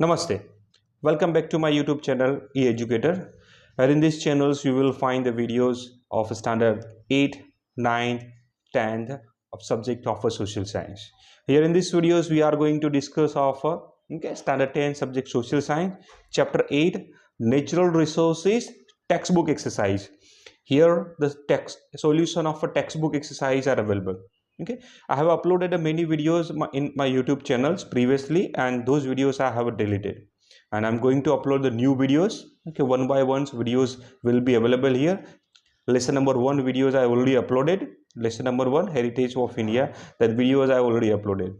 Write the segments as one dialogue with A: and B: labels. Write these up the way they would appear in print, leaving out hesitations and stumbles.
A: Namaste. Welcome back to my YouTube channel eEducator. Where in these channels you will find the videos of standard 8, 9, 10 of subject of social science. Here in these videos we are going to discuss of standard 10 subject social science, chapter 8 natural resources textbook exercise. Here the text solution of a textbook exercise are available. Okay, I have uploaded many videos in my YouTube channels previously, and those videos I have deleted, and I'm going to upload the new videos. Okay, one by one videos will be available here. Lesson number 1 videos I already uploaded. Lesson number 1 heritage of India, that videos I already uploaded.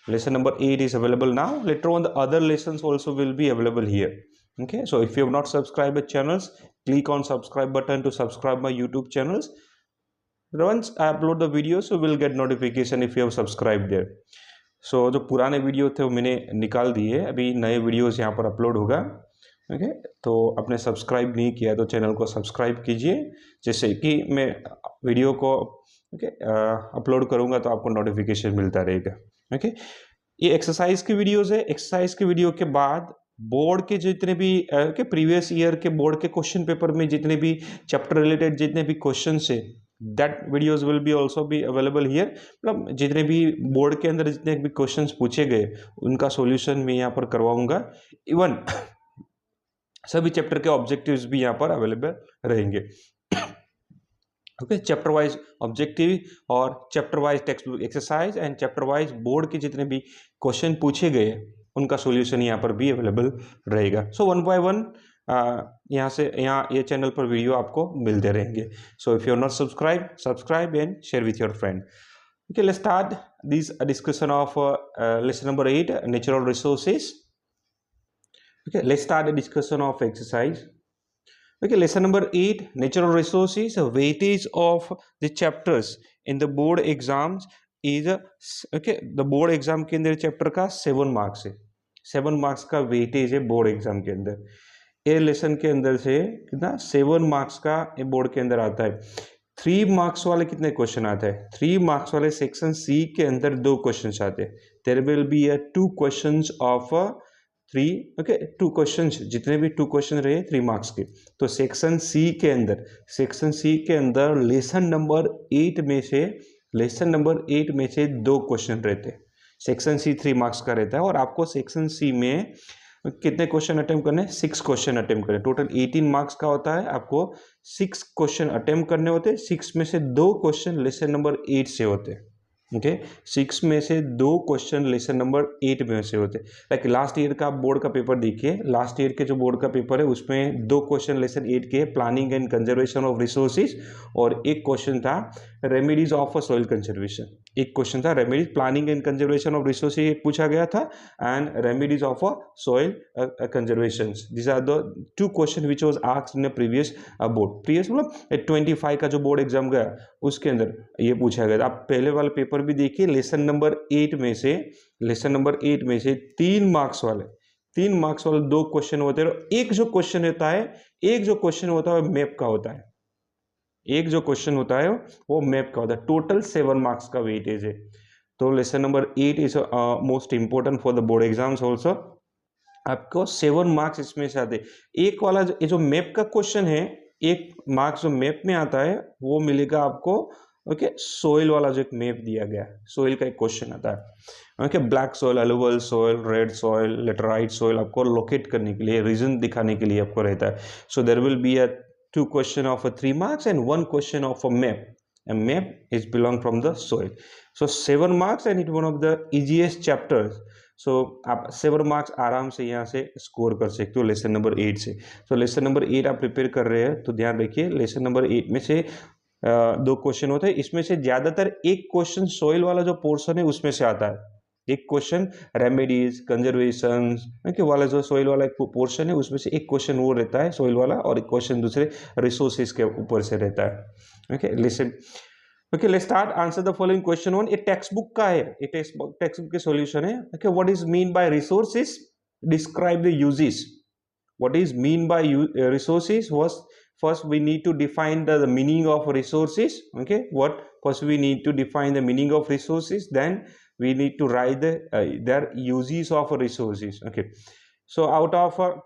A: Lesson number 8 is available now. Later on the other lessons also will be available here. Okay, so if you have not subscribed the channels, click on subscribe button to subscribe my YouTube channels. Once I upload the video, so we'll get notification if you have subscribed there. So जो पुराने video थे वो मैंने निकाल दिए, अभी नए videos यहाँ पर अपलोड होगा. ओके, तो आपने सब्सक्राइब नहीं किया तो चैनल को सब्सक्राइब कीजिए, जैसे कि मैं वीडियो को अपलोड करूँगा तो आपको नोटिफिकेशन मिलता रहेगा. ओके, ये एक्सरसाइज की वीडियोस है. एक्सरसाइज की वीडियो के बाद बोर्ड के जितने भी प्रीवियस ईयर के बोर्ड के क्वेश्चन पेपर में जितने भी चैप्टर रिलेटेड जितने भी क्वेश्चन है, that videos will be also be available here. मतलब जितने भी बोर्ड के अंदर जितने भी क्वेश्चंस पूछे गए उनका सॉल्यूशन मैं यहाँ पर करवाऊंगा. इवन सभी चैप्टर के ऑब्जेक्टिव्स भी यहाँ पर अवेलेबल रहेंगे. ओके, चैप्टर वाइज ऑब्जेक्टिव और chapter wise text book exercise and chapter wise board के जितने भी क्वेश्चन पूछे गए उनका सॉल्यूशन यहाँ पर भी अवेलेबल रहेगा. सो वन बाय वन यहाँ से यहाँ ये चैनल पर वीडियो आपको मिलते रहेंगे. So if you are not subscribe and share with your friend. Okay, let's start this discussion of lesson number 8 natural resources. Okay, let's start the discussion of exercise. Okay, lesson number 8 natural resources. Weightage of the chapters in the board exams is the board exam के अंदर chapter का 7 marks है. 7 marks का weightage है board exam के अंदर. ए lesson के अंदर से कितना 7 मार्क्स का बोर्ड के अंदर आता है. 3 मार्क्स वाले कितने क्वेश्चन आते हैं? 3 मार्क्स वाले सेक्शन सी के अंदर 2 क्वेश्चन आते हैं. There will be 2 question of 3. Okay, 2 question, जितने भी 2 क्वेश्चन रहे 3 मार्क्स के. तो सेक्शन सी के अंदर लेसन नंबर 8 में से 2 क्वेश्चन रहते हैं. सेक्शन सी 3 मार्क्स का रहता है और आपको सेक्शन सी में कितने क्वेश्चन अटेम्प्ट करने हैं? 6 क्वेश्चन अटेम्प्ट करने. टोटल 18 मार्क्स का होता है. आपको 6 क्वेश्चन अटेम्प्ट करने होते हैं. 6 में से 2 क्वेश्चन लेसन नंबर 8 से होते हैं. ओके, 6 में से 2 क्वेश्चन लेसन नंबर 8 में से होते हैं. लाइक लास्ट ईयर का बोर्ड का पेपर देखिए. लास्ट ईयर के जो बोर्ड का पेपर है उसमें 2 क्वेश्चन लेसन 8 के planning and conservation of resources और एक क्वेश्चन था रेमेडीज ऑफ सॉइल कंजर्वेशन. एक क्वेश्चन था remedies planning and conservation of resources पूछा गया था and remedies of soil conservation. This are the 2 question which was asked in previous board. Previous मतलब 25 का जो बोर्ड एग्जाम गया उसके अंदर ये पूछा गया था. आप पहले वाले पेपर भी देखिए. लेसन नंबर 8 में से 3 मार्क्स वाले 2 क्वेश्चन होते हैं. एक जो क्वेश्चन होता है मैप का होता है. वो मैप का होता है. टोटल 7 मार्क्स का वेटेज है. तो lesson number 8 is most important for the board exams also. आपको 7 मार्क्स इसमें से आते हैं. एक वाला जो मैप का क्वेश्चन है, एक मार्क्स जो मैप में आता है वो मिलेगा आपको. ओके, सोइल वाला जो एक मैप दिया गया है, सोइल का एक क्वेश्चन आता है. Okay, black soil, alluvial soil, red soil, laterite soil आपको लोकेट करने के लिए, रीजन दिखाने के लिए आपको रहता है. So there will be 2 question of 3 marks and 1 question of a map. A map is belong from the soil. So 7 marks and it one of the easiest chapters. So आप 7 मार्क्स आराम से यहाँ से स्कोर कर सकते हो lesson number 8 से. तो लेसन नंबर 8 आप प्रिपेयर कर रहे हैं तो ध्यान रखिए लेसन नंबर 8 में से 2 क्वेश्चन होते हैं. इसमें से ज्यादातर एक क्वेश्चन सोइल वाला जो पोर्शन है उसमें से आता है. एक क्वेश्चन रेमेडीज कंजर्वेशन वाला जो सोइल वाला एक पोर्शन है उसमें से एक क्वेश्चन वो रहता है सोइल वाला और एक क्वेश्चन दूसरे रिसोर्सेज के ऊपर से रहता है. Okay, listen. Okay, let's start. Answer the following question 1. ये टेक्स्ट बुक का है, ये टेक्स्ट बुक के सॉल्यूशन है. Okay, what is mean by resources? Describe the uses. What is mean by resources? First we need to define the meaning of resources. Okay, first we need to define the meaning of resources, then we need to write their uses of resources. Okay, So out of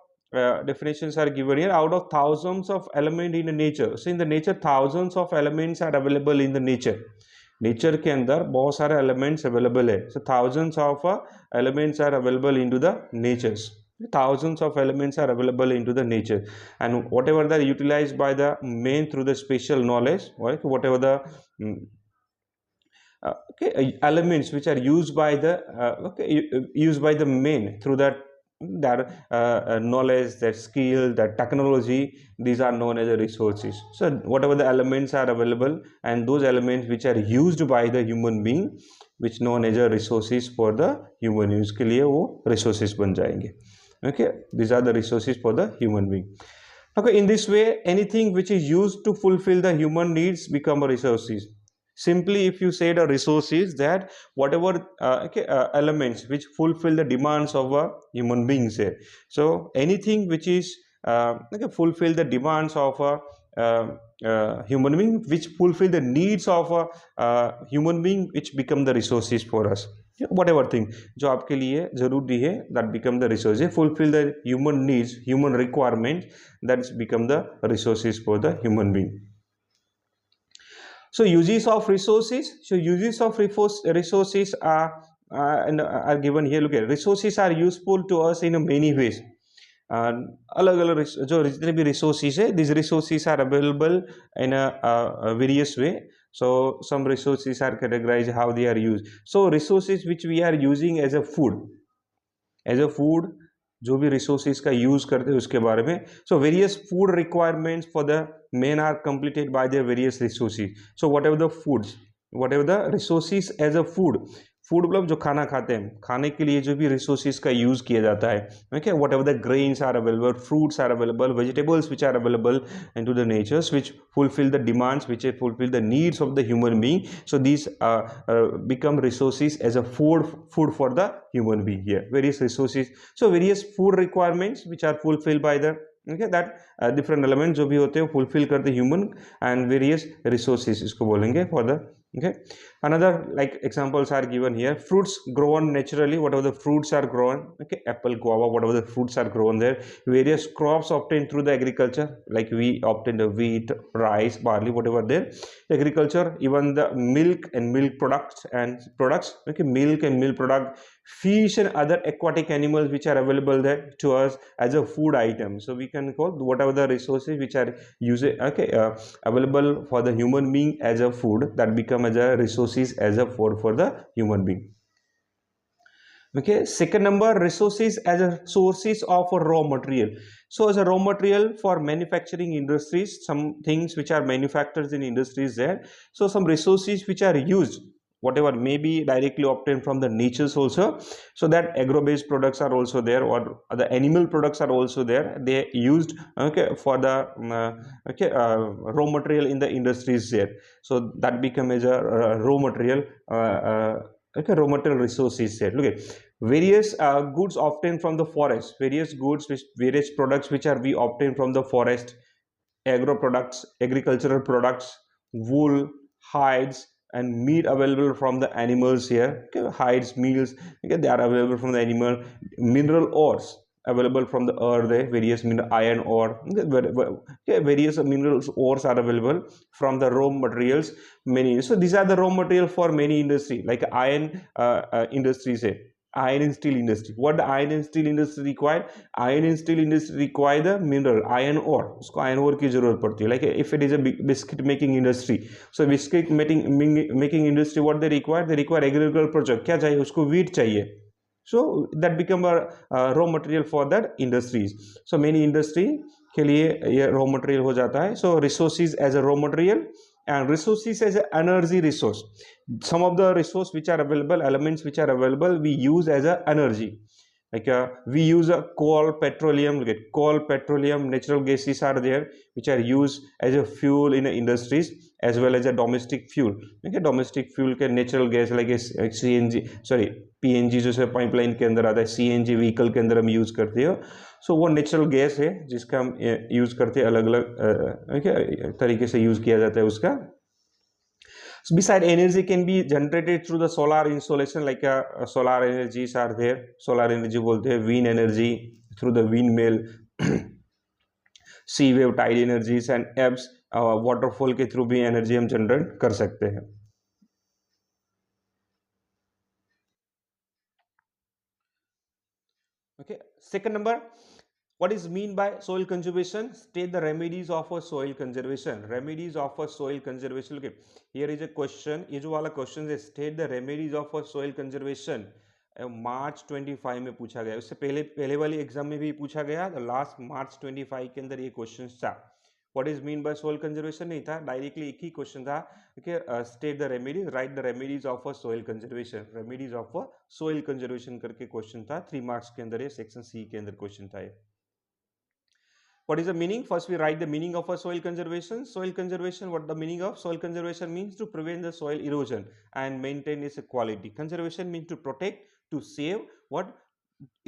A: definitions are given here. Out of thousands of elements in nature, so in the nature thousands of elements are available in the nature. Nature के अंदर बहुत सारे elements available है. So thousands of elements are available into the natures. Thousands of elements are available into the nature, and whatever they are utilized by the man through the special knowledge, right? Whatever the elements which are used by the used by the men through that knowledge, that skill, that technology, these are known as the resources. So whatever the elements are available, and those elements which are used by the human being, which known as a resources for the human use के लिए वो resources बन जाएंगे. Okay, these are the resources for the human being. Okay, in this way anything which is used to fulfill the human needs become a resources. Simply if you say the resources, that whatever elements which fulfill the demands of a human beings here. So anything which is fulfill the demands of a human being, which fulfill the needs of a human being, which become the resources for us. Whatever thing जो आपके लिए जरूरी है, that become the resources, fulfill the human needs, human requirements, that's become the resources for the human being. So uses of resources. So uses of resources are given here. Look at, resources are useful to us in many ways. अलग अलग जो जितने भी resources है, these resources are available in a various way. So some resources are categorized how they are used. So resources which we are using as a food, जो भी resources का use करते हैं उसके बारे में. So various food requirements for the men are completed by their various resources. So whatever the foods, whatever the resources as a food मतलब जो खाना खाते हैं, खाने के लिए जो भी resources का use किया जाता है. Okay, whatever the grains are available, fruits are available, vegetables which are available into the natures, which fulfill the demands, which fulfill the needs of the human being. So these become resources as a food for the human being here. Various resources. So various food requirements which are fulfilled by the that different elements जो भी होते हैं fulfill करते human, and various resources इसको बोलेंगे for the Another like examples are given here. Fruits grown naturally, whatever the fruits are grown, apple, guava, whatever the fruits are grown there. Various crops obtained through the agriculture, like we obtain the wheat, rice, barley, whatever there. Agriculture, even the milk and milk products, milk and milk product, fish and other aquatic animals which are available there to us as a food item. So we can call whatever the resources which are available for the human being as a food, that become as a resources as a food for the human being. Okay, second number, resources as a sources of a raw material. So as a raw material for manufacturing industries, some things which are manufactured in industries there. So some resources which are used, whatever may be directly obtained from the natures also. So that agro-based products are also there, or the animal products are also there. They used for the raw material in the industries there. So that become as a raw material. Raw material resources there. Look at various goods obtained from the forest. Various goods, various products which are we obtain from the forest. Agro products, agricultural products, wool, hides, and meat available from the animals here. Hides, meals, they are available from the animal. Mineral ores available from the earth, various iron ore, various mineral ores are available from the raw materials. Many. So these are the raw material for many industry, like iron industries. Iron and steel industry. What the iron and steel industry require? Iron and steel industry require the mineral iron ore. उसको iron ore की जरूरत पड़ती है. Like if it is a biscuit making industry, so biscuit making industry, what they require? They require agricultural product. क्या चाहिए? उसको wheat चाहिए. So that become a raw material for that industries. So many industry के लिए ये raw material हो जाता है. So resources as a raw material, and resources as an energy resource. Some of the resource which are available, elements which are available, we use as a energy. Like we use a coal, petroleum, natural gases are there which are used as a fuel in industries, as well as a domestic fuel. Domestic fuel के natural gas like CNG, sorry PNG जो है pipeline के अंदर आता है, CNG vehicle के अंदर हम यूज करते हो. सो वो नेचुरल गैस है जिसका हम यूज करते हैं, अलग अलग तरीके से यूज किया जाता है उसका. So beside energy can be generated through the solar installation, like solar energies are there. Solar energy बोलते हैं, wind energy, through the windmill, sea wave, tide energies and ebbs, waterfall के थ्रू भी energy हम generate कर सकते हैं. Okay, second number, what is mean by soil conservation? State the remedies of a soil conservation. Remedies of a soil conservation. Okay, here is a question. ये जो वाला question है, state the remedies of a soil conservation. मार्च 25 में पूछा गया. उससे पहले वाली एग्जाम में भी पूछा गया. लास्ट मार्च 25 के अंदर ये क्वेश्चन था. What is mean by soil conservation नहीं था, डायरेक्टली एक ही क्वेश्चन था कि state the remedies, right the remedies of a soil conservation. Remedies of a soil conservation करके क्वेश्चन था. 3 मार्क्स के अंदर, ये सेक्शन सी के अंदर क्वेश्चन था ये. What is the meaning? First, we write the meaning of a soil conservation. Soil conservation, what the meaning of soil conservation means? To prevent the soil erosion and maintain its quality. Conservation means to protect, to save. What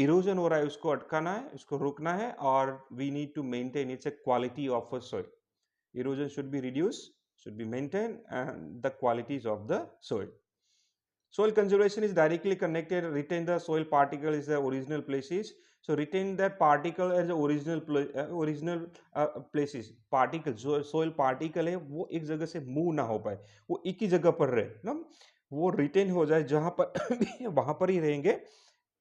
A: erosion हो रहा है उसको अटकाना है, उसको रोकना है, और we need to maintain its quality of a soil. Erosion should be reduced, should be maintained, and the qualities of the soil. Soil conservation is directly connected. Retain the soil particle is the original places. So retain that particle as the original places. Particle जो soil particle है वो एक जगह से move ना हो पाए, वो एक ही जगह पर रहे ना, वो retain हो जाए, जहाँ पर वहाँ पर ही रहेंगे,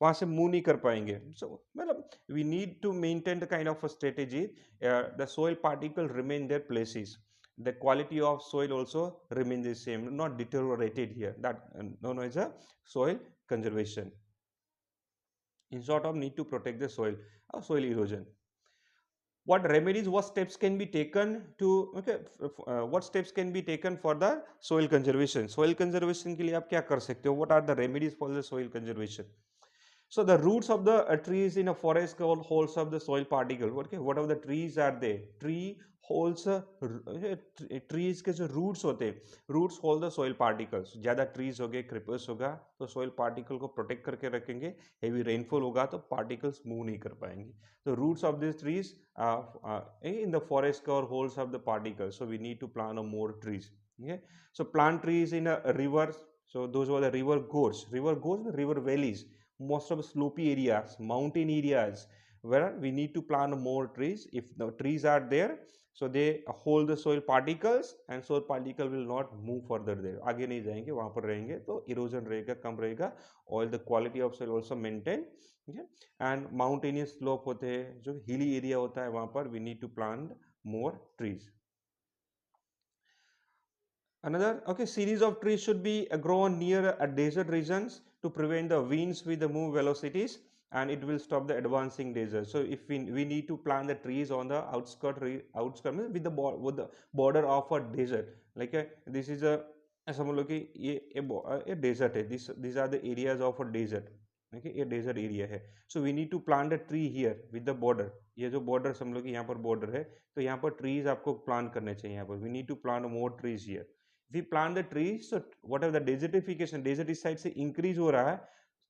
A: वहाँ से move नहीं कर पाएंगे. So मतलब we need to maintain the kind of a strategy. The soil particle remain their places. The quality of soil also remains the same, not deteriorated here. That known as a soil conservation. In short of, need to protect the soil, soil erosion. What remedies, what steps can be taken to, okay, what steps can be taken for the soil conservation? Soil conservation के लिए आप क्या कर सकते हो? What are the remedies for the soil conservation? So the roots of the trees in a forest holds up the soil particle. Okay, whatever the trees are there, tree holds trees के जो roots होते हैं, roots hold the soil particles. ज़्यादा trees हो गए, creepers होगा तो soil particle को protect करके रखेंगे. Heavy rainfall होगा तो particles move नहीं कर पाएंगे. The roots of these trees in the forest cover holds up the particles. So we need to plant more trees. Okay, so plant trees in a river. So those were the river gorge, river valleys, most of slopey areas, mountain areas, where we need to plant more trees. If the trees are there, so they hold the soil particles and soil particle will not move further there. आगे नहीं जाएंगे, वहाँ पर रहेंगे तो erosion रहेगा, कम रहेगा, और the quality of soil also maintain. Okay? And mountainous slope होते हैं, जो hilly area होता है, वहाँ पर we need to plant more trees. Another, okay, series of trees should be grown near desert regions to prevent the winds with the move velocities, and it will stop the advancing desert. So if we need to plant the trees on the outskirts with the border of a desert, like this is a समझ लो कि ये desert है. These are the areas of a desert. Okay, ये desert area है. So we need to plant a tree here with the border. ये जो border समझ लो कि यहाँ पर border है, तो यहाँ पर trees आपको plant करने चाहिए. यहाँ पर we need to plant more trees here. We plant the trees, so whatever the desertification, desert इस साइड से increase हो रहा है,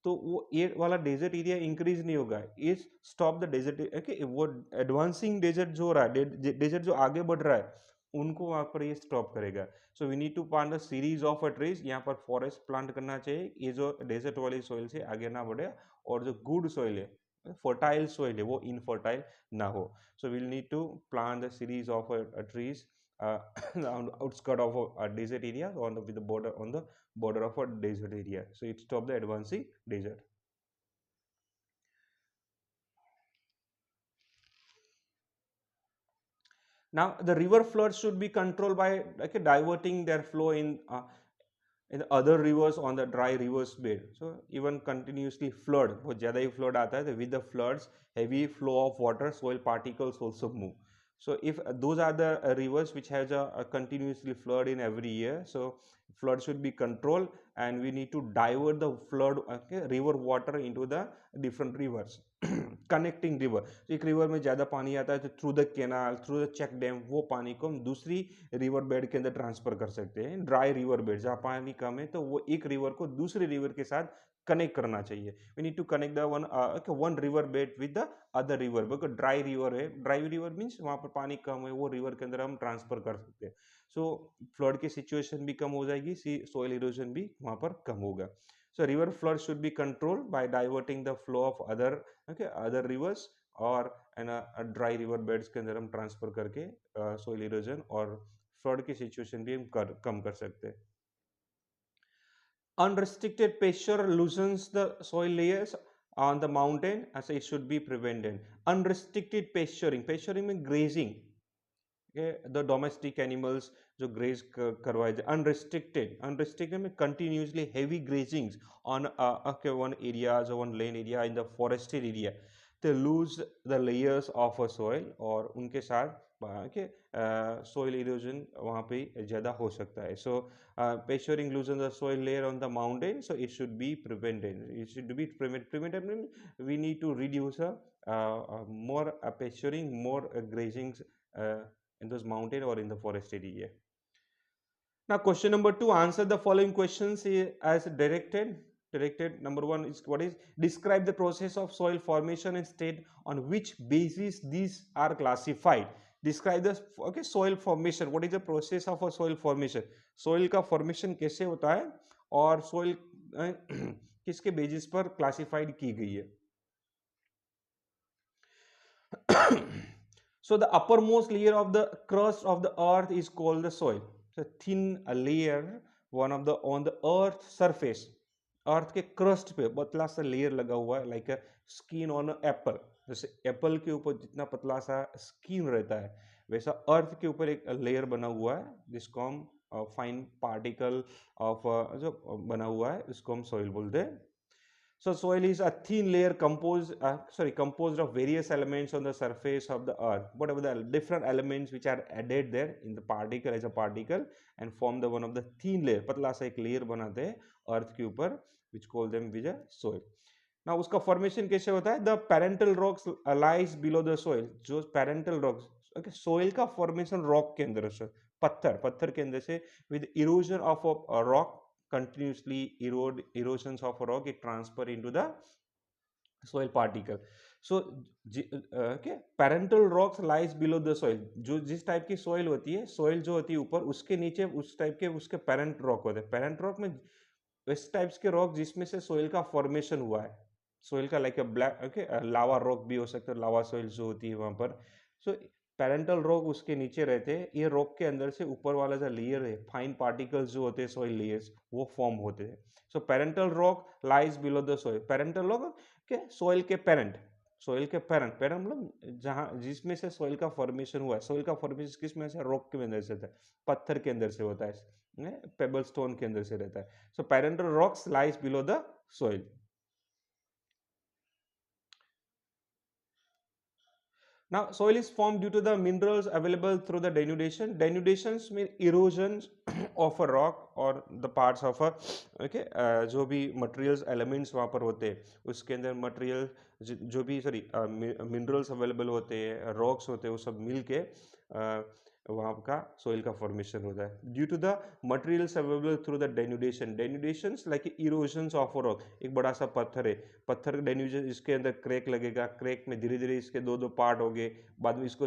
A: तो वो ये वाला डेजर्ट एरिया इंक्रीज नहीं होगा. Is stop the desert. Okay, वो एडवांसिंग डेजर्ट जो हो रहा है, डेजर्ट जो आगे बढ़ रहा है, उनको वहाँ पर ये स्टॉप करेगा. So we need to plant the series of a trees. यहाँ पर फॉरेस्ट प्लांट करना चाहिए, ये जो डेजर्ट वाली सॉइल से आगे ना बढ़े, और जो गुड सॉइल है, फर्टाइल सॉइल है, वो इनफर्टाइल ना हो. So we'll need to plant the series of trees on the outskirt of a desert area, with the border, on the border of a desert area, so it stop the advancing desert. Now the river floods should be controlled by diverting their flow in other rivers on the dry rivers bed. So even continuously flood, बहुत ज़्यादा ही flood आता है, तो with the floods heavy flow of water, soil particles also move. So if those are the rivers which has a continuously flood in every year, so flood should be controlled, and we need to divert the flood, river water into the different rivers. Connecting river. तो एक river में ज़्यादा पानी आता है तो through the canal, through the check dam, वो पानी को हम दूसरी रिवर बेड के अंदर ट्रांसफर कर सकते हैं. ड्राई रिवर बेड जहाँ पानी कम है, तो वो एक रिवर को दूसरे रिवर के साथ कनेक्ट करना चाहिए. We need to connect the one river bed with the other river. Because dry river है, ड्राई रिवर मीन्स वहाँ पर पानी कम है, वो रिवर के अंदर हम ट्रांसफर कर सकते हैं. सो फ्लड की सिचुएशन भी कम हो जाएगी, सोइल इरोजन भी वहाँ पर कम होगा. So river flood should be controlled by diverting the flow of other rivers और ड्राई रिवर बेड्स के अंदर हम ट्रांसफर करके सोइल इरोजन और फ्लड की सिचुएशन भी हम कम कर सकते हैं. Unrestricted pasture loosens the soil layers on the mountain, as it should be prevented. Unrestricted pasturing means grazing. Okay, the domestic animals जो graze करवाए जाए, unrestricted में continuously heavy grazings on okay, one areas or one land area in the forested area, they lose the layers of a soil और उनके साथ के soil erosion वहाँ पे ज़्यादा हो सकता है. So pasturing loosens the soil layer on the mountain, so it should be prevented. It should be prevented means we need to reduce more pasturing, more grazings in those mountain or in the forested area. Now question number 2, answer the following questions as directed. Number 1 is what is describe the process of soil formation and state on which basis these are classified. Describe the okay soil formation. What is the process of a soil formation? Soil का formation कैसे होता है और soil किसके basis पर classified की गई है. So the uppermost layer of the crust of the earth is called the soil. So thin layer, one of the on the earth surface, अर्थ के क्रस्ट पे पतला सा लेयर लगा हुआ है, like a skin on Apple. जैसे Apple के ऊपर जितना पतला सा स्किन रहता है, वैसा अर्थ के ऊपर एक लेयर बना हुआ है जिसको हम फाइन पार्टिकल ऑफ जो बना हुआ है उसको हम सॉइल बोलते हैं. So soil is a thin layer composed of various elements on the surface of the earth. Whatever the different elements which are added there in the particle as a particle and form the one of the thin layer. पतला सा एक layer बनाते हैं earth के ऊपर, which call them with a soil. Now उसका formation कैसे होता है? The parental rocks lies below the soil. जो parental rocks, okay, soil का formation rock के अंदर से, पत्थर के अंदर से with erosion of a rock continuously erosions of a rock, it transfer into the soil particle. So okay, parental rocks lies below the soil. जो जिस टाइप की soil होती है, soil जो होती है ऊपर, उसके नीचे उस टाइप के उसके parent rock होते हैं. parent rock में इस टाइप्स के rock जिसमें से soil का formation हुआ है, soil का like a black okay lava rock भी हो सकता है, lava soil जो होती है वहां पर. So पेरेंटल रॉक उसके नीचे रहते हैं, ये रॉक के अंदर से ऊपर वाला जो लेयर है, फाइन पार्टिकल्स जो होते हैं सॉइल लेयर्स, वो फॉर्म होते हैं. So parental rock lies below the soil. Parental rock के सॉइल के पेरेंट मतलब जहां जिसमें से सॉइल का फॉर्मेशन हुआ है. सॉइल का फॉर्मेशन किस में से? रॉक के अंदर से होता है, पत्थर के अंदर से होता है, पेबल स्टोन के अंदर से रहता है. So parental rocks lies below the soil. Now, soil is formed due to the minerals available through the denudation. Denudations mean erosions of a rock or the parts of a okay जो भी materials elements वहाँ पर होते हैं उसके अंदर material जो भी minerals available होते हैं, rocks होते हैं, वो सब मिल के वहाँ का soil का formation होता है. Due to the materials available through the denudations like erosions of a rock. एक बड़ा सा पत्थर है, पत्थर denusion इसके अंदर crack लगेगा, crack में धीरे धीरे इसके दो पार्ट हो गए, बाद में इसको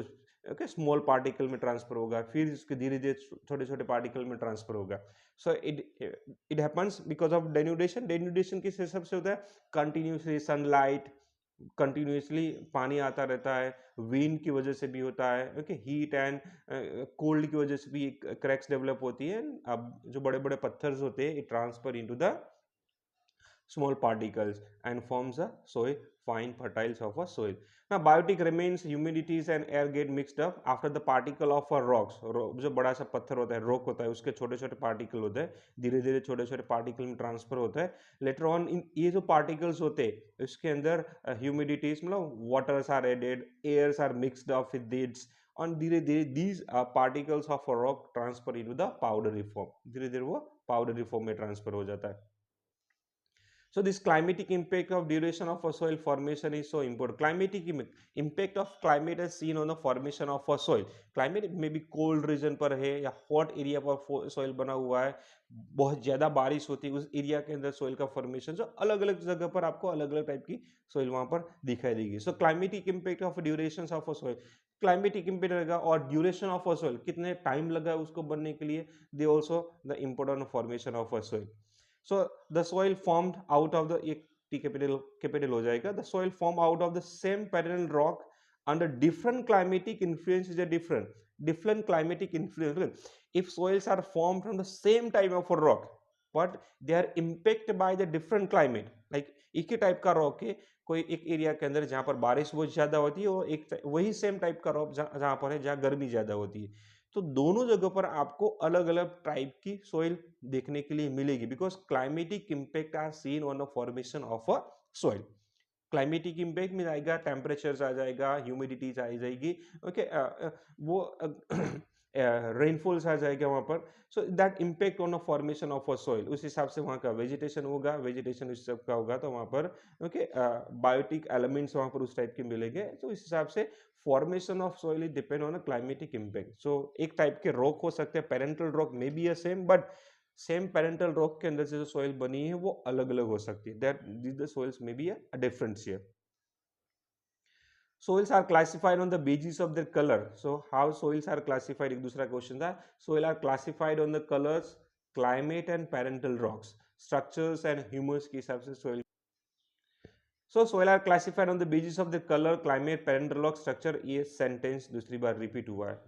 A: ओके स्मॉल पार्टिकल में ट्रांसफर होगा, फिर इसके धीरे धीरे छोटे छोटे पार्टिकल में ट्रांसफर होगा. So it happens because of denudation किस हिसाब से होता है? कंटिन्यूसली सनलाइट, कंटिन्यूसली पानी आता रहता है, विंड की वजह से भी होता है, ओके हीट एंड कोल्ड की वजह से भी क्रैक्स डेवलप होती है. अब जो बड़े बड़े पत्थर होते हैं, it transfer into the small particles and forms a soil, fine fertiles of a soil. Now biotic remains, humidities and air get mixed up after the particle of a rocks. जो बड़ा सा पत्थर होता है, rock होता है, उसके छोटे छोटे पार्टिकल होते हैं, धीरे धीरे छोटे छोटे पार्टिकल में ट्रांसफर होता है. लेटर ऑन ये जो पार्टिकल्स होते हैं इसके अंदर ह्यूमिडिटीज मतलब waters are added, airs are mixed up with its, और धीरे धीरे these particles of a rock transfer into the powdery form. धीरे धीरे वो पाउडरी फॉर्म में ट्रांसफर हो जाता है. So this climatic impact of duration of a soil formation is so important. Climatic impact of climate is seen on the formation of a soil. Climate may be cold region पर है या hot area पर soil बना हुआ है, बहुत ज़्यादा बारिश होती है उस एरिया के अंदर soil का formation, जो अलग अलग जगह पर आपको अलग अलग टाइप की soil वहाँ पर दिखाई देगी. So climatic impact of durations of a soil, climatic impact रहेगा, और ड्यूरेशन ऑफ अ सोइल, कितने टाइम लगा उसको बनने के लिए, they also the important formation of a soil. So the soil formed out of the एक कैपिटल हो जाएगा. The soil formed out of the same parallel rock under different climatic influence is a different climatic influence. If soils are formed from the same type of a rock but they are impacted by the different climate, like एक ही type का rock है कोई एक area के अंदर जहाँ पर बारिश बहुत ज्यादा होती है, और एक वही सेम टाइप का रॉक जहाँ पर है जहाँ गर्मी ज्यादा होती है, तो दोनों जगह पर आपको अलग अलग टाइप की सोइल देखने के लिए मिलेगी, because climatic impact are seen on the formation of a soil. Climatic impact में आएगा, टेम्परेचर आ जाएगा, ह्यूमिडिटीज आ जाएगी, ओके, वो रेनफॉल्स आ जाएगा वहां पर, so that impact on the formation of a soil, उस हिसाब से वहां का वेजिटेशन होगा, वेजिटेशन उस सब का होगा, तो वहां पर ओके बायोटिक एलिमेंट्स वहां पर उस टाइप के मिलेंगे, तो इस हिसाब से formation of soil is depend on a climatic impact. So एक टाइप के रॉक हो सकते हैं, parental rock may be a same, but same parental rock के अंदर से जो सॉइल बनी है वो अलग अलग हो सकती है, that the soils may be a difference here. Soils are classified on the basis of their color. So how soils are classified? एक दूसरा क्वेश्चन था। Soil are classified on the colors, climate and parental rocks, structures and humus के हिसाब से soil. So soil are classified on the basis of the color, climate, parental rock, structure. ये sentence दूसरी बार repeat हुआ है,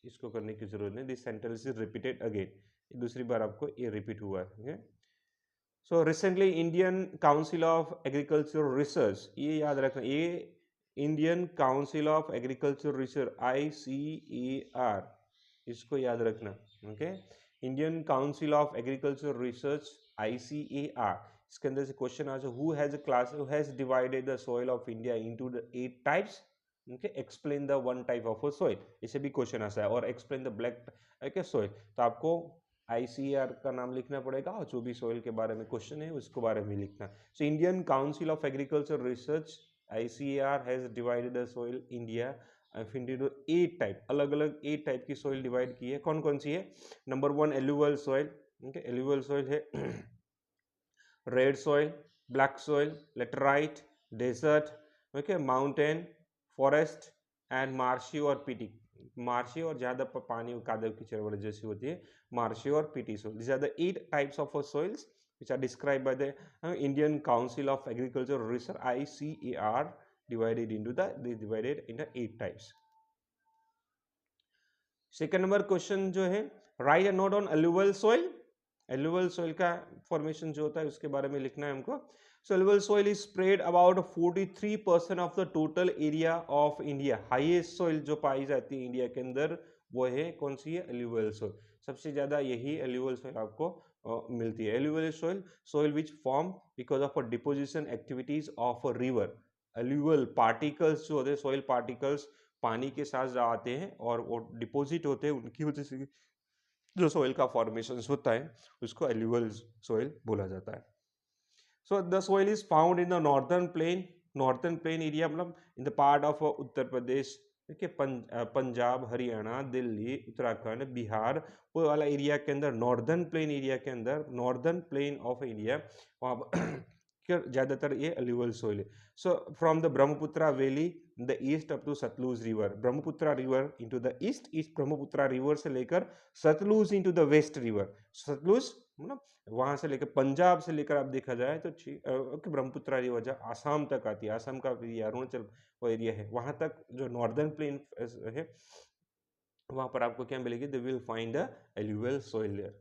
A: इसको करने की जरूरत नहीं. This sentence is repeated again. दूसरी बार आपको ये repeat हुआ है. Okay? So recently Indian Council of Agricultural Research, ये याद रखना, ये Indian council of agriculture research ICAR, इसको याद रखना, okay, Indian council of agriculture research ICAR। इसके अंदर से क्वेश्चन आ जाए, who has divided the soil of India into the 8 types, okay, explain the one type of a soil, इसे भी question आता है, और explain the black okay soil, तो आपको ICAR का नाम लिखना पड़ेगा, और जो भी सॉइल के बारे में क्वेश्चन है उसको बारे में लिखना। So Indian council of agriculture research ICAR has divided the soil India into 8 type, अलग अलग 8 टाइप की सोइल डिवाइड की है। कौन कौन सी है? Number 1 alluvial soil, okay, alluvial soil है red soil, black soil, laterite, desert, okay, mountain, forest and marshy और पीटी, मार्शी और ज्यादा पानी कादव कीचड़ वगैरह जैसी होती है, मार्शी और peaty soil, this are the 8 types of soils which are described by the Indian Council of Agricultural Research ICAR, divided into 8 types. Second number question जो है, write a note on alluvial soil, alluvial soil का formation जो होता है उसके बारे में लिखना है हमको। So alluvial soil is spread about 43% of the total area of India, highest soil जो पाई जाती है इंडिया के अंदर वो है कौन सी है? अलुवल सोइल, सबसे ज्यादा यही अलुवल सोइल आपको मिलती है। Alluvial soil, soil which form because of a deposition activities of a river, alluvial particles जो होते हैं, सोइल पार्टिकल्स पानी के साथ आते हैं और वो डिपॉजिट होते हैं, उनकी वजह से जो सोइल का फॉर्मेशन होता है उसको अलुवल सोइल बोला जाता है। So the soil is found in the northern plain area, मतलब in the part of Uttar Pradesh, देखिए पंजाब, हरियाणा, दिल्ली, उत्तराखंड, बिहार, वो वाला एरिया के अंदर, नॉर्दर्न प्लेन एरिया के अंदर, नॉर्दर्न प्लेन ऑफ इंडिया, वहाँ ज्यादातर ये अलुवल सोइल है। So from the Brahmaputra valley the east up to Sutlej river, Brahmaputra river into the east, Brahmaputra river से लेकर Sutlej into the west river, Sutlej मतलब वहां से लेकर पंजाब से लेकर आप देखा जाए तो ओके, ब्रह्मपुत्रा रिवर जहाँ आसाम तक आती है, आसाम का एरिया, अरुणाचल वो एरिया है, वहां तक जो नॉर्दर्न प्लेन है वहां पर आपको क्या मिलेगी? They will find the alluvial soil there.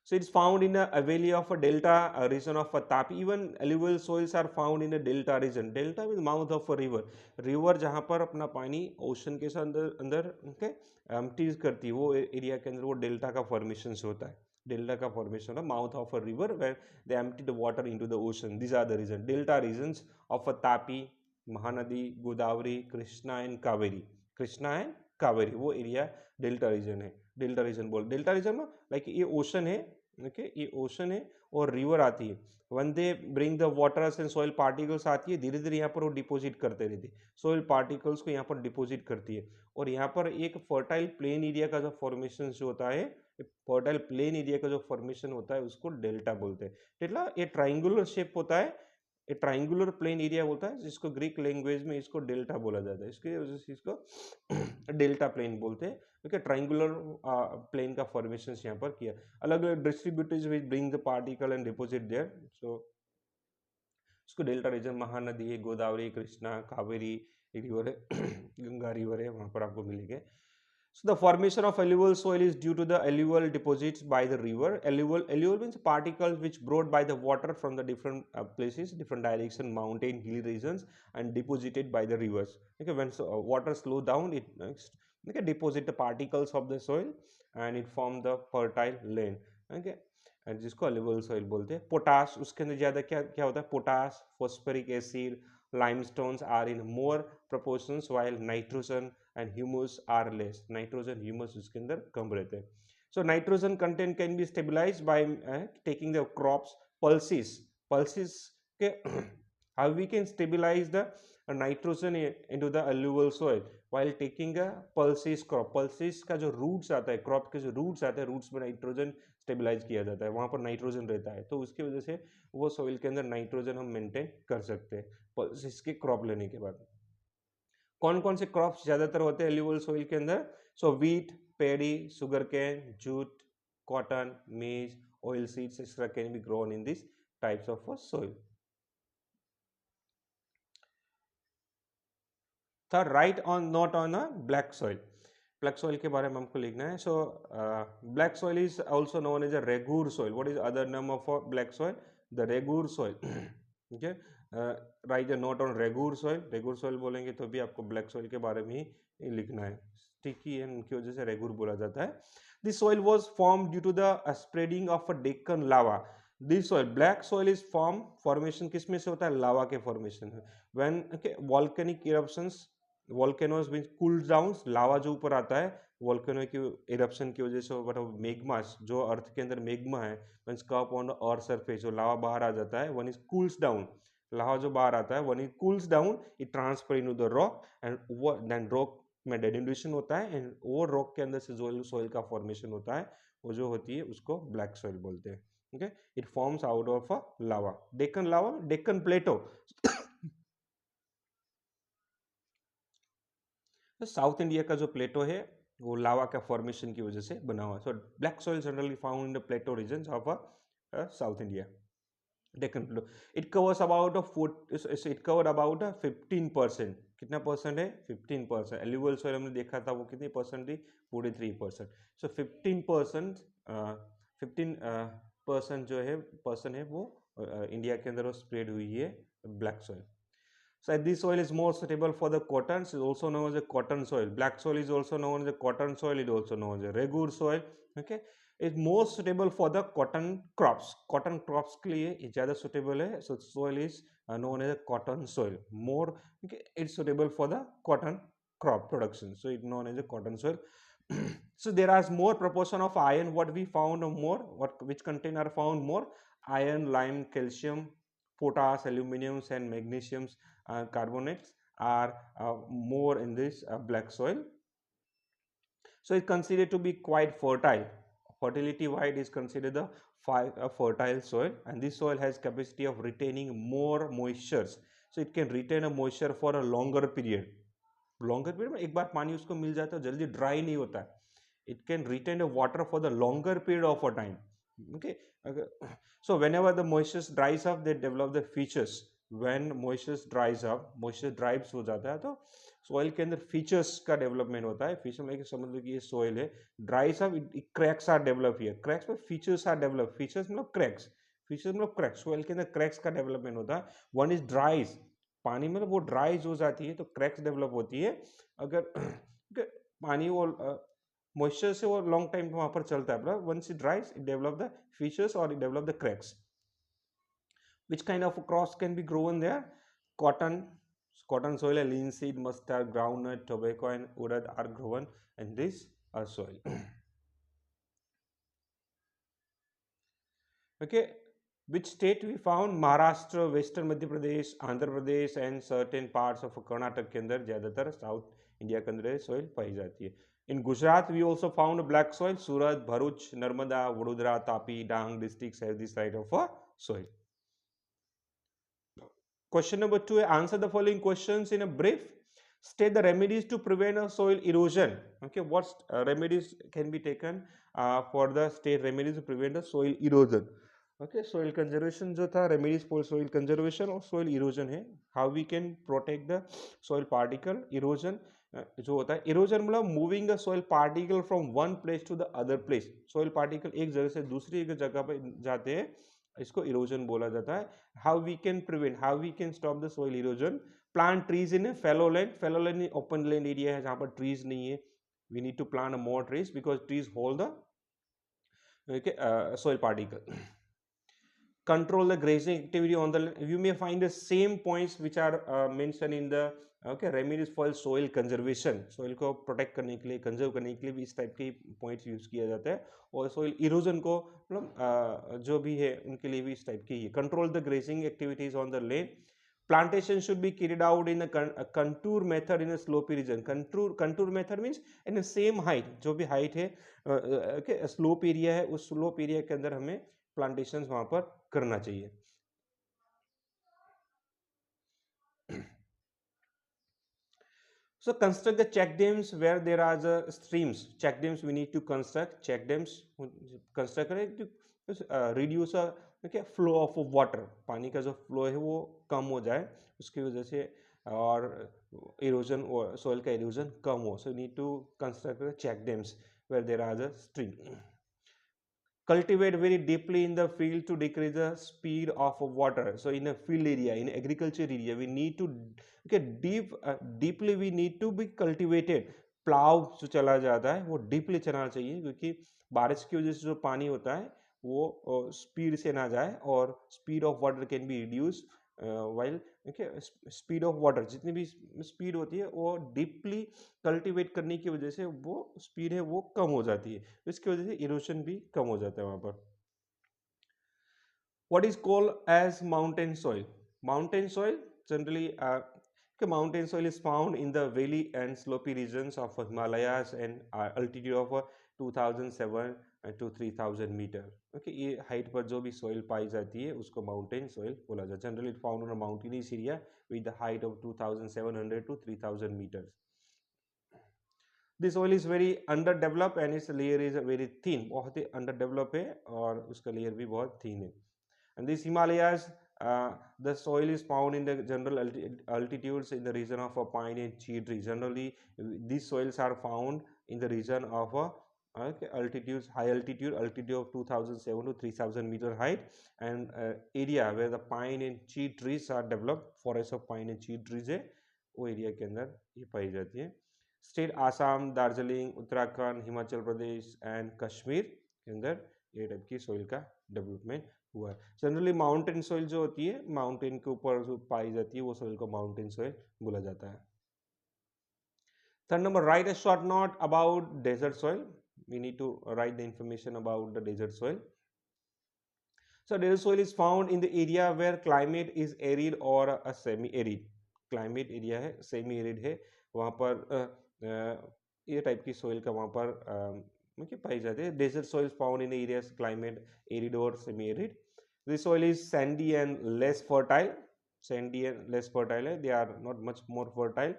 A: So it's found in a valley of a delta region of a Tapi. Even alluvial soils are found in a delta region. Delta means mouth of a river. River जहाँ पर अपना पानी ocean के साथ अंदर अंदर okay, empties करती है, वो एरिया के अंदर वो डेल्टा का फॉर्मेशन होता है। डेल्टा का फॉर्मेशन है mouth of a river where they empty the water into the ocean. This are the region, delta regions of a Tapi, Mahanadi, Godavari, Krishna and Kaveri, Krishna and Kaveri वो एरिया डेल्टा रीजन है। डेल्टा रीजन बोल, delta region में like ये ocean है, okay, ये ocean है और river आती है, when they bring the waters and soil particles आती है, धीरे धीरे यहाँ पर वो डिपॉजिट करते रहती है, सॉइल पार्टिकल्स को यहाँ पर डिपॉजिट करती है, और यहाँ पर एक फर्टाइल प्लेन एरिया का जो फॉर्मेशन जो होता है, फर्टाइल प्लेन एरिया का जो फॉर्मेशन होता है उसको डेल्टा बोलते हैं। डेल्टा ये ट्राइंगुलर शेप होता है, ये ट्राइंगुलर प्लेन एरिया होता है जिसको ग्रीक लैंग्वेज में इसको डेल्टा बोला जाता है, इसके वजह से इसको डेल्टा प्लेन बोलते हैं, क्योंकि ट्राइंगुलर प्लेन का फॉर्मेशन यहाँ पर किया, अलग अलग distributors which bring the particle and deposit there. उसको डेल्टा रीजन, महानदी है, गोदावरी, कृष्णा, कावेरी रिवर है, गंगा रिवर है, वहाँ पर आपको मिलेंगे. So the formation of alluvial soil is due to the alluvial deposits by the river. Alluvial means particles which brought by the water from the different places, different direction, mountain, hill regions, and deposited by the rivers. Okay, when water slow down, it okay, deposit the particles of the soil and it form the fertile land. Okay, and जिसको alluvial soil बोलते हैं. Potash उसके अंदर ज़्यादा क्या क्या होता है? Potash, phosphoric acid, limestones are in more proportions while nitrogen and humus are less. Nitrogen humus उसके अंदर कम रहते हैं. So nitrogen content can be stabilized by taking the crops pulses के how we can stabilize the nitrogen into the alluvial soil while taking a pulses crop. Pulses का जो roots आता है, crop के जो roots आते हैं, roots में nitrogen स्टेबलाइज किया जाता है, वहाँ पर नाइट्रोजन रहता है, तो उसकी वजह से वो सॉइल के अंदर नाइट्रोजन हम मेंटेन कर सकते हैं इसके क्रॉप लेने के बाद. कौन कौन से क्रॉप्स ज्यादातर होते हैं एल्यूवियल सॉइल के अंदर? So wheat, paddy, sugar cane, jute, cotton, maize, oil seeds etcetera can be grown in this types of soil. Third, write on note on a black soil. Black soil के बारे में हमको लिखना है. So black soil is also known as a regur soil. What is other name of black soil? The regur soil. Okay, write a note on regur soil. Regur soil बोलेंगे तो भी आपको ब्लैक सॉइल के बारे में ही लिखना है. Sticky है, उनकी वजह से रेगूर बोला जाता है. This soil was form due to the spreading of a Deccan lava. This soil, black soil is formation किस में से होता है? लावा के फॉर्मेशन है. When okay volcanic eruptions, volcanoes means cools down, lava जो ऊपर आता है वॉल्केनो की इरप्शन की वजह से, मेग्मा जो अर्थ के अंदर मेग्मा है, means cup on earth surface, जो लावा बाहर आ जाता है, when is cools down. Lava जो बाहर आता है when is cools down, it transfer into the rock and then rock में डेनिड्यूशन होता है एंड वो रॉक के अंदर से जो सॉइल का फॉर्मेशन होता है वो जो होती है उसको ब्लैक सॉइल बोलते हैं. Okay, it forms out of a lava. Deccan lava, Deccan plateau. तो साउथ इंडिया का जो प्लेटो है वो लावा का फॉर्मेशन की वजह से बना हुआ है. So black soil generally found in the plateau region of south India. Deccan plateau, it covers about it cover about 15%. कितना परसेंट है? 15%. एल्यूवियल सॉइल हमने देखा था वो कितनी परसेंट थी? 43%. सो 15%, 15% जो है पर्सन है वो इंडिया के अंदर स्प्रेड हुई है black soil. So this soil is more suitable for the cotton. It is also known as a cotton soil. Black soil is also known as a cotton soil. It is also known as a regur soil. Okay, it's more suitable for the cotton crops. Cotton crops के लिए ये ज़्यादा suitable है. So soil is known as a cotton soil. More, okay, it's suitable for the cotton crop production. So it's known as a cotton soil. So there is more proportion of iron. What we found more, which contain are found more? Iron, lime, calcium, potash, aluminium, and magnesium carbonates are more in this black soil. So it's considered to be quite fertile. Fertility wise is considered the fertile soil, and this soil has capacity of retaining more moistures. So it can retain a moisture for a longer period. Longer period में एक बार पानी उसको मिल जाता है जल्दी dry नहीं होता है. It can retain the water for the longer period of a time. Okay, so whenever the moisture dries up, they develop the features. When moisture dries up, moisture dries हो जाता है तो soil के अंदर features का development होता है. feature में समझ लो कि ये soil है, dries up, cracks are developed here. cracks में features are developed. features मतलब cracks. features मतलब cracks. soil के अंदर cracks का development होता है. one is dries, पानी में वो ड्राइज हो जाती है तो क्रैक्स डेवलप होती है. अगर पानी वो मॉइस्चर से वो लॉन्ग टाइम वहां पर चलता है, once it dries it develop the features और it develop the cracks. Which kind of crops can be grown there? Cotton soil, linseed, mustard, groundnut, tobacco, and urad are grown in this soil. Okay, which state we found? Maharashtra, Western Madhya Pradesh, Andhra Pradesh, and certain parts of Karnataka के अंदर ज़्यादातर south India के अंदर soil पाई जाती है. In Gujarat, we also found black soil. Surat, Bharuch, Narmada, Vadodara, Tapi, Dang districts have this type of soil. Question number 2, answer the following questions in a brief. State the remedies to prevent a soil erosion. Okay, what remedies can be taken for the state remedies to prevent the soil erosion? Okay, soil conservation जो था, remedies for soil conservation और soil erosion है। How we can protect the soil particle. Erosion जो होता है, erosion मतलब moving the soil particle from one place to the other place. Soil particle एक जगह से दूसरी एक जगह पे जाते हैं, इसको इरोजन बोला जाता है। How we can prevent, how we can stop the soil erosion. Plant trees in a fallow land. Fallow land open land area है जहां पर ट्रीज नहीं है। We need to plant more trees because trees hold the soil particle. Control the grazing activity on the land. You may find the same points which are mentioned in the remedies for soil conservation. Soil को protect करने के लिए, conserve करने के लिए भी इस type के points use किया जाता है, और soil erosion को मतलब जो भी है उनके लिए भी इस टाइप की है. Control the grazing activities on the land. Plantation should be carried out in a contour method in a slopy region. Contour method means in the same height. जो भी height है slope area है, उस slope area के अंदर हमें plantations वहां पर करना चाहिए. So construct the check dams where there are the streams. Check dams we need to construct. Check dams construct करें to reduce क्या flow of water. पानी का जो flow है वो कम हो जाए उसकी वजह से, और erosion और soil का erosion कम हो. So we need to construct the check dams where there are the stream. Cultivate very deeply in the field to decrease the speed of water. So in a field area, in agriculture area, we need to deeply we need to be cultivated. Plough जो चला जाता है वो deeply चलाना चाहिए, क्योंकि बारिश की वजह से जो पानी होता है वो स्पीड से ना जाए, और speed of water can be reduce while speed of water, जितनी भी स्पीड होती है वो डीपली कल्टीवेट करने की वजह से वो स्पीड है वो कम हो जाती है, इसकी वजह से इरोशन भी कम हो जाता है वहां पर. What is called as mountain soil? Mountain soil generally, mountain soil is found in the valley and slopy regions of Himalayas and altitude of 2007 to 3000 metre. Okay, ये हाइट पर जो भी soil पाई जाती है उसको mountain soil बोला जाता है. Generally found on a mountainous area with the height of 2700 to 3000 meters. This soil is very underdeveloped and its layer is very thin. बहुत ही underdeveloped है और उसका layer भी बहुत thin है. And these Himalayas, the soil is found in the general altitudes in the region of a pine and cheat tree. Generally, these soils are found in the region of altitudes, high altitude of 2007 to 3000 meter height, and area where the pine and cheat trees are developed. Forest of pine and cheat trees है वो area के अंदर ये पाई जाती है. State Assam, Darjeeling, Uttarakhand, Himachal Pradesh and Kashmir के अंदर ये टाइप की सोइल का डेवलपमेंट हुआ है. जनरली माउंटेन सोइल जो होती है, माउंटेन के ऊपर जो पाई जाती है वो सोइल को माउंटेन सोइल बोला जाता है. Third number, write a short note about desert soil. We need to write the information about the desert soil. So desert soil is found in the area where climate is arid or a semi-arid. Climate area है, semi-arid है, वहाँ पर ये type की soil का वहाँ पर क्या पाई जाती है. Desert soil is found in areas climate arid or semi-arid. This soil is sandy and less fertile. Sandy and less fertile है. They are not much more fertile.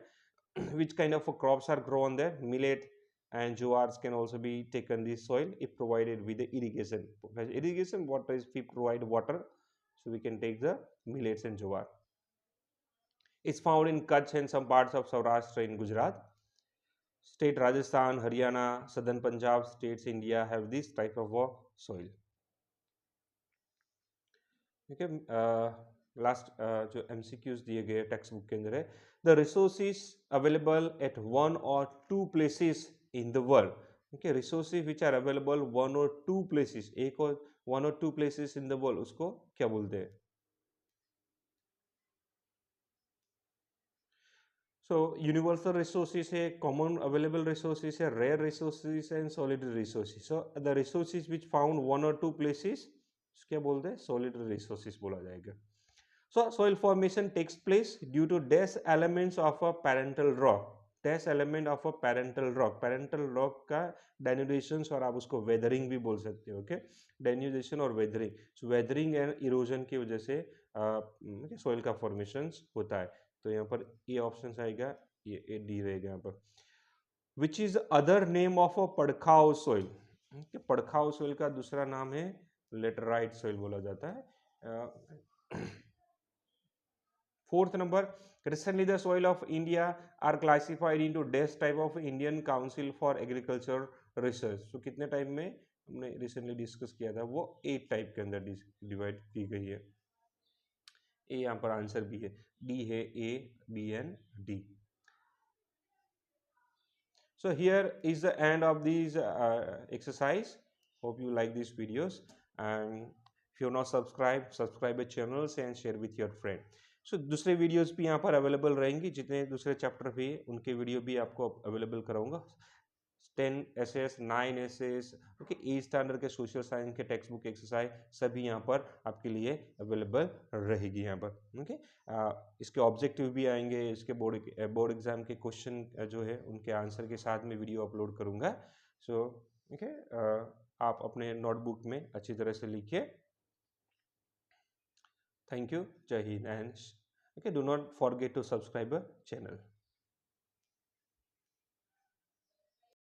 A: Which kind of crops are grown there? Millet and jowars can also be taken this soil if provided with the irrigation. Irrigation water is, if we provide water, so we can take the millets and jowar. It's found in Kutch and some parts of Saurashtra in Gujarat. State Rajasthan, Haryana, Southern Punjab states India have this type of soil. ठीक है, last जो MCQs दिए गए text book के अंदर है, the resources available at one और two places in the world. Okay, resources which are available one और टू प्लेसेस, एक और वन और two places in the world, उसको क्या बोलते हैं? सो यूनिवर्सल रिसोर्सेज है, कॉमन अवेलेबल रिसोर्सेज है, rare resources and solitary resources. So the resources which found one और टू प्लेसेस क्या बोलते हैं? सॉलिडरी रिसोर्सेज बोला जाएगा. So soil formation takes place due to dash elements of a parental rock. Dash element of a parental rock. Parental rock का denudation और आप उसको weathering भी बोल सकते हो. Okay, denudation और weathering. So weathering and erosion की वजह से soil का formations होता है. तो यहाँ पर ये ऑप्शन आएगा, ये डी रहेगा यहाँ पर. Which is other name of a पड़खाव soil. पड़खाव soil का दूसरा नाम है लेटराइट सॉइल बोला जाता है। Fourth number, recently the soil of India are classified into these type of Indian council for agriculture research. तो कितने टाइप में हमने रिसेंटली डिस्कस किया था, वो 8 टाइप के अंदर डिवाइड की गई है। ए यहाँ पर आंसर बी है, डी है, A B and D. So here is the end of these exercise. Hope you like these videos, and if you are not subscribed, subscribe the channels and share with your friend. So दूसरे videos भी यहाँ पर available रहेंगे, जितने दूसरे chapter भी उनके video भी आपको अवेलेबल कराऊंगा। 10 SS, 9 SS, okay, a standard के सोशल साइंस के टेक्स्ट बुक एक्सरसाइज सभी यहाँ पर आपके लिए अवेलेबल रहेगी यहाँ पर, ओके। इसके ऑब्जेक्टिव भी आएंगे, इसके बोर्ड एग्जाम के क्वेश्चन जो है उनके आंसर के साथ में वीडियो अपलोड करूँगा। सो ओके, आप अपने नोटबुक में अच्छी तरह से लिखिए। Thank you, Jai Hind, and okay, do not forget to subscribe our channel.